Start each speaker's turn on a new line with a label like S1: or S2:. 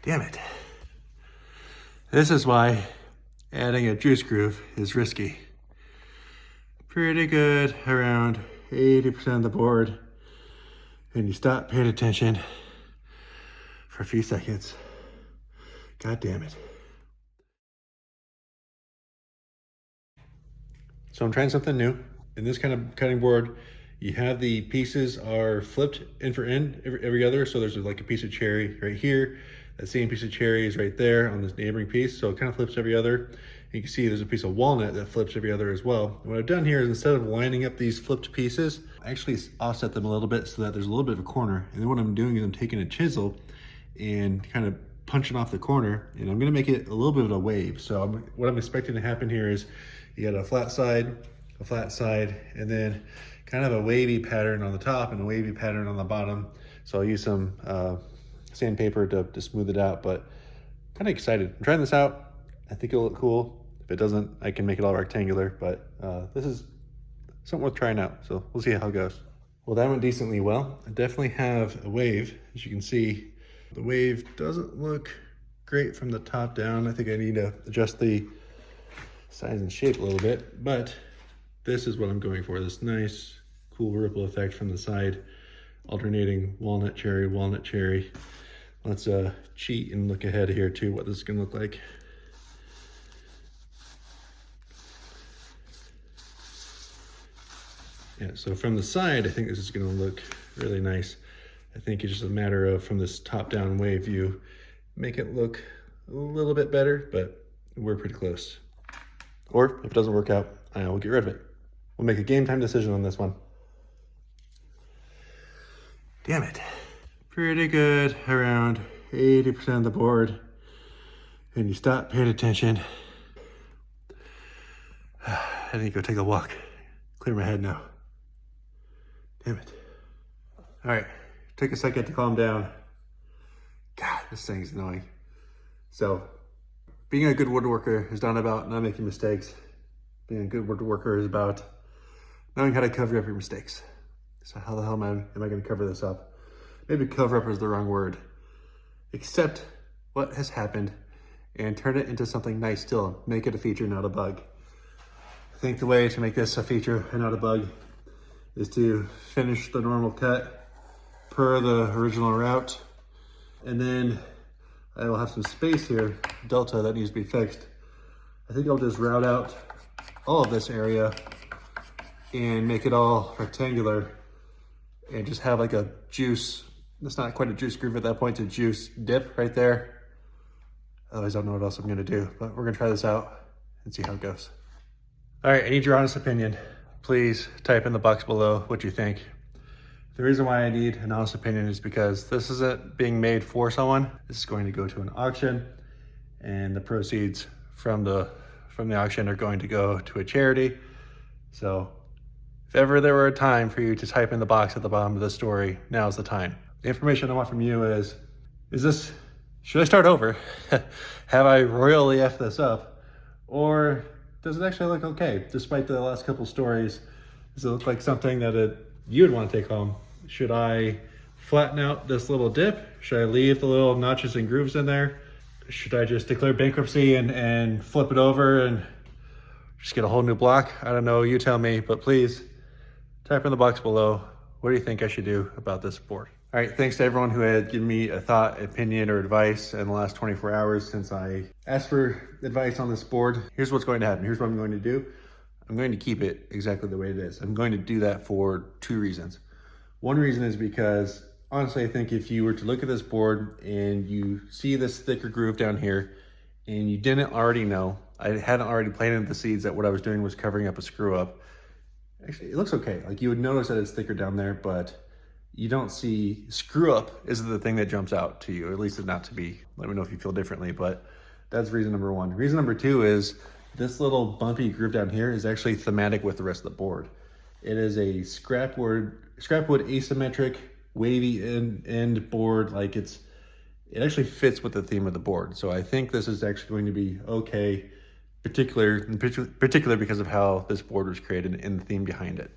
S1: Damn it. This is why adding a juice groove is risky. Pretty good around 80% of the board, and you stop paying attention for a few seconds. God damn it. So I'm trying something new. In this kind of cutting board, you have the pieces are flipped end for end every other. So there's like a piece of cherry right here. That same piece of cherry is right there on this neighboring piece. So it kind of flips every other. And you can see there's a piece of walnut that flips every other as well. And what I've done here is instead of lining up these flipped pieces, I actually offset them a little bit so that there's a little bit of a corner. And then what I'm doing is I'm taking a chisel and kind of punching off the corner, and I'm gonna make it a little bit of a wave. So what I'm expecting to happen here is you got a flat side, and then kind of a wavy pattern on the top and a wavy pattern on the bottom. So I'll use some sandpaper to smooth it out, but kind of excited. I'm trying this out. I think it'll look cool. If it doesn't, I can make it all rectangular, but this is something worth trying out. So we'll see how it goes. Well, that went decently well. I definitely have a wave. As you can see, the wave doesn't look great from the top down. I think I need to adjust the size and shape a little bit, but this is what I'm going for. This nice, cool ripple effect from the side, alternating walnut, cherry, walnut, cherry. Let's cheat and look ahead here to what this is gonna look like. Yeah, so from the side, I think this is gonna look really nice. I think it's just a matter of, from this top-down wave view, make it look a little bit better, but we're pretty close. Or if it doesn't work out, I will get rid of it. We'll make a game time decision on this one. Damn it. Pretty good around 80% of the board, and you stop paying attention. I need to go take a walk, clear my head now. Damn it. All right. Take a second to calm down. God, this thing's annoying. So, being a good woodworker is not about not making mistakes. Being a good woodworker is about knowing how to cover up your mistakes. So how the hell am I going to cover this up? Maybe cover up is the wrong word. Accept what has happened and turn it into something nice still. Make it a feature, not a bug. I think the way to make this a feature and not a bug is to finish the normal cut per the original route, and then I will have some space here, delta, that needs to be fixed. I think I'll just route out all of this area and make it all rectangular and just have like a juice, it's not quite a juice groove at that point, it's a juice dip right there. Otherwise I don't know what else I'm gonna do, but we're gonna try this out and see how it goes. All right, I need your honest opinion. Please type in the box below what you think. The reason why I need an honest opinion is because this isn't being made for someone. This is going to go to an auction, and the proceeds from the auction are going to go to a charity. So if ever there were a time for you to type in the box at the bottom of the story, now's the time. The information I want from you is this, should I start over? Have I royally effed this up? Or does it actually look okay? Despite the last couple stories, does it look like something that you would want to take home? Should I flatten out this little dip? Should I leave the little notches and grooves in there? Should I just declare bankruptcy and flip it over and just get a whole new block? I don't know, you tell me, but please type in the box below. What do you think I should do about this board? All right, thanks to everyone who had given me a thought, opinion, or advice in the last 24 hours since I asked for advice on this board. Here's what's going to happen. Here's what I'm going to do. I'm going to keep it exactly the way it is. I'm going to do that for two reasons. One reason is because, honestly, I think if you were to look at this board and you see this thicker groove down here and you didn't already know, I hadn't already planted the seeds that what I was doing was covering up a screw up. Actually, it looks okay. Like you would notice that it's thicker down there, but you don't see screw up isn't the thing that jumps out to you, or at least it's not to be. Let me know if you feel differently, but that's reason number one. Reason number two is this little bumpy groove down here is actually thematic with the rest of the board. It is a scrap wood asymmetric, wavy end board. Like it actually fits with the theme of the board. So I think this is actually going to be okay, particular because of how this board was created and the theme behind it.